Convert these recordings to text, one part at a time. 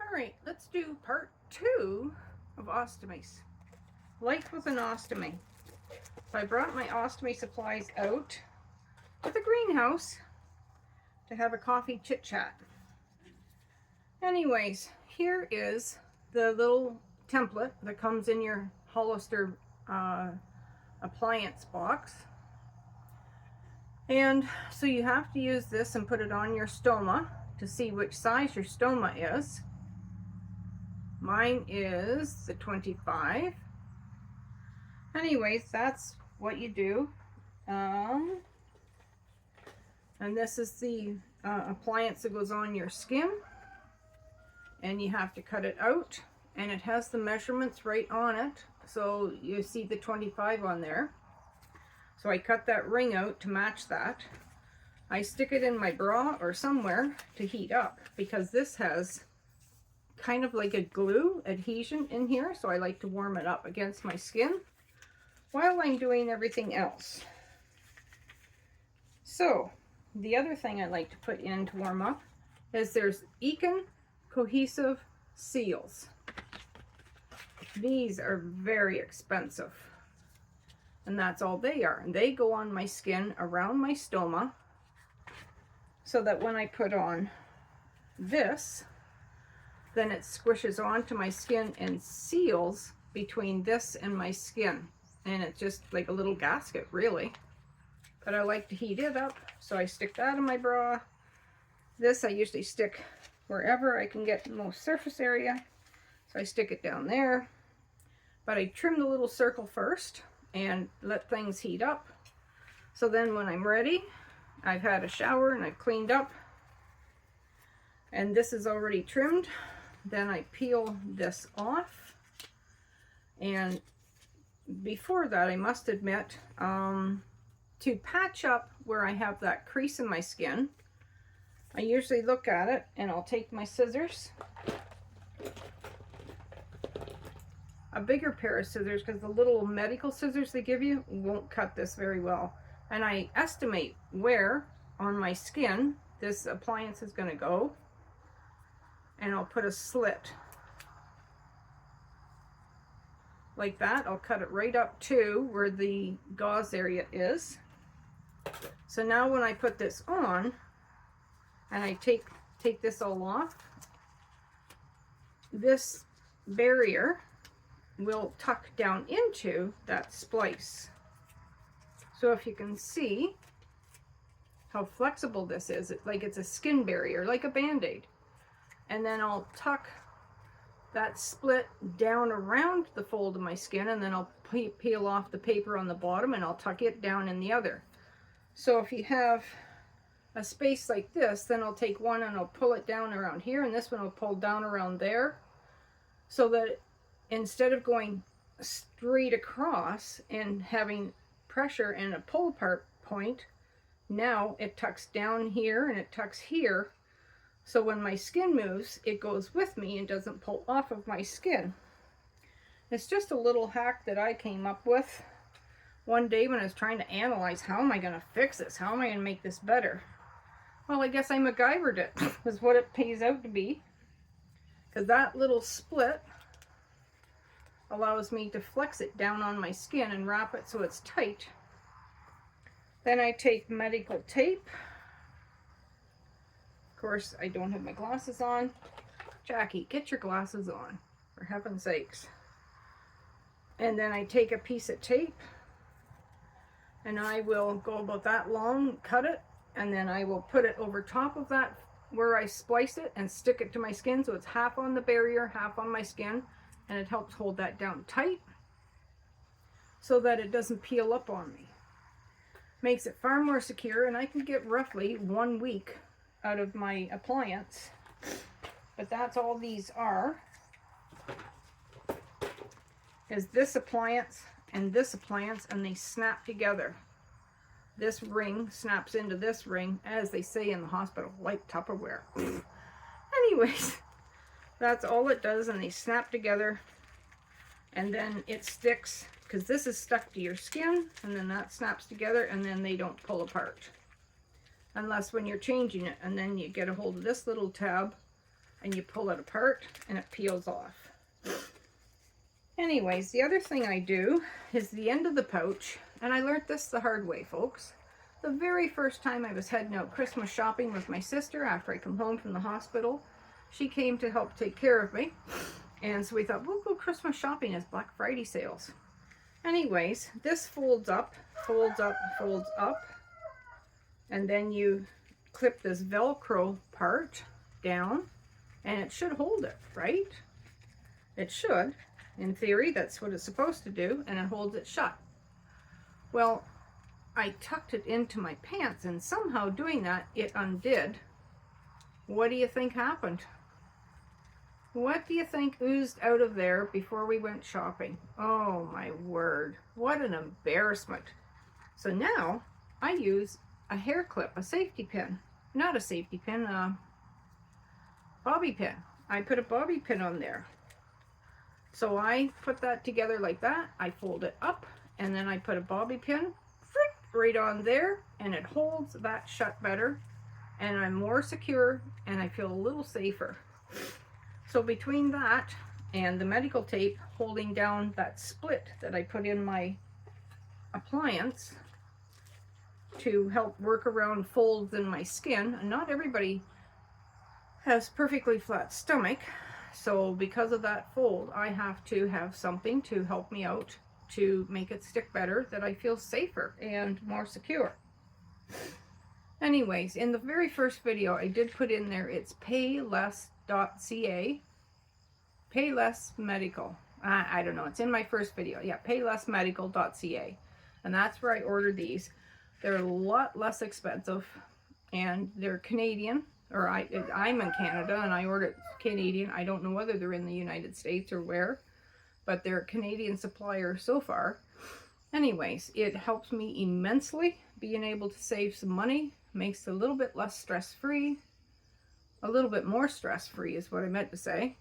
Alright, let's do part 2 of ostomies. Life with an ostomy. So I brought my ostomy supplies out to the greenhouse to have a coffee chit chat. Anyways, here is the little template that comes in your ILEOSTOMY appliance box. And so you have to use this and put it on your stoma to see which size your stoma is. Mine is the 25. Anyways, that's what you do. And this is the appliance that goes on your skin. And you have to cut it out. And it has the measurements right on it. So you see the 25 on there. So I cut that ring out to match that. I stick it in my bra or somewhere to heat up because this has kind of like a glue adhesion in here, so I like to warm it up against my skin while I'm doing everything else. So the other thing I like to put in to warm up is there's Econ cohesive seals. These are very expensive, and that's all they are, and they go on my skin around my stoma so that when I put on this, then it squishes onto my skin and seals between this and my skin. And it's just like a little gasket, really. But I like to heat it up, so I stick that in my bra. This I usually stick wherever I can get the most surface area. So I stick it down there. But I trim the little circle first and let things heat up. So then when I'm ready, I've had a shower and I've cleaned up. And this is already trimmed. Then I peel this off, and before that I must admit, to patch up where I have that crease in my skin, I usually look at it and I'll take my scissors, a bigger pair of scissors, because the little medical scissors they give you won't cut this very well, and I estimate where on my skin this appliance is going to go. And I'll put a slit like that. I'll cut it right up to where the gauze area is. So now when I put this on and I take this all off, this barrier will tuck down into that splice. So if you can see how flexible this is, it's a skin barrier, like a Band-Aid. And then I'll tuck that split down around the fold of my skin, and then I'll peel off the paper on the bottom and I'll tuck it down in the other. So if you have a space like this, then I'll take one and I'll pull it down around here, and this one will pull down around there, so that instead of going straight across and having pressure and a pull apart point, now it tucks down here and it tucks here. So when my skin moves, it goes with me and doesn't pull off of my skin. It's just a little hack that I came up with one day when I was trying to analyze, how am I going to fix this? How am I going to make this better? Well, I guess I MacGyvered it, is what it pays out to be. Because that little split allows me to flex it down on my skin and wrap it so it's tight. Then I take medical tape. Of course, I don't have my glasses on. Jackie, get your glasses on, for heaven's sakes. And then I take a piece of tape, and I will go about that long, cut it, and then I will put it over top of that where I splice it and stick it to my skin, so it's half on the barrier, half on my skin, and it helps hold that down tight so that it doesn't peel up on me. Makes it far more secure, and I can get roughly 1 week out of my appliance. But that's all these are, is this appliance, and they snap together. This ring snaps into this ring, as they say in the hospital, like Tupperware. Anyways, that's all it does, and they snap together, and then it sticks, because this is stuck to your skin, and then that snaps together, and then they don't pull apart. Unless when you're changing it, and then you get a hold of this little tab and you pull it apart and it peels off. Anyways, the other thing I do is the end of the pouch, and I learned this the hard way, folks. The very first time I was heading out Christmas shopping with my sister after I come home from the hospital, she came to help take care of me. And so we thought, we'll go Christmas shopping as Black Friday sales. Anyways, this folds up, folds up, folds up. And then you clip this Velcro part down, and it should hold it, right? It should. In theory, that's what it's supposed to do, and it holds it shut. Well, I tucked it into my pants, and somehow doing that, it undid. What do you think happened? What do you think oozed out of there before we went shopping? Oh my word, what an embarrassment. So now I use a hair clip, a safety pin. Not a safety pin, a bobby pin. I put a bobby pin on there. So I put that together like that. I fold it up, and then I put a bobby pin right on there, and it holds that shut better, and I'm more secure, and I feel a little safer. So between that and the medical tape holding down that split that I put in my appliance to help work around folds in my skin, and not everybody has perfectly flat stomach, so because of that fold, I have to have something to help me out to make it stick better, that I feel safer and more secure. Anyways, in the very first video, I did put in there, it's payless.ca, Payless Medical. I don't know, it's in my first video. Yeah, paylessmedical.ca. And that's where I ordered these. They're a lot less expensive, and they're Canadian. Or I'm in Canada, and I ordered Canadian. I don't know whether they're in the United States or where, but they're a Canadian supplier so far. Anyways, it helps me immensely being able to save some money, makes it a little bit less stress-free, a little bit more stress-free is what I meant to say.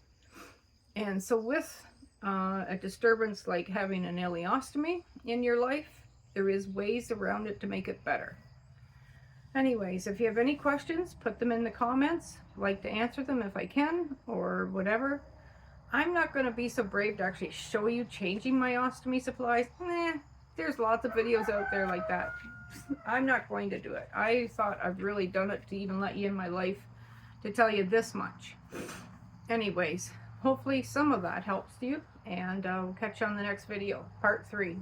And so with a disturbance like having an ileostomy in your life, there is ways around it to make it better. Anyways, if you have any questions, put them in the comments. I'd like to answer them if I can, or whatever. I'm not going to be so brave to actually show you changing my ostomy supplies. There's lots of videos out there like that. I'm not going to do it. I thought I've really done it to even let you in my life to tell you this much. Anyways, hopefully some of that helps you, and we'll catch you on the next video, part 3.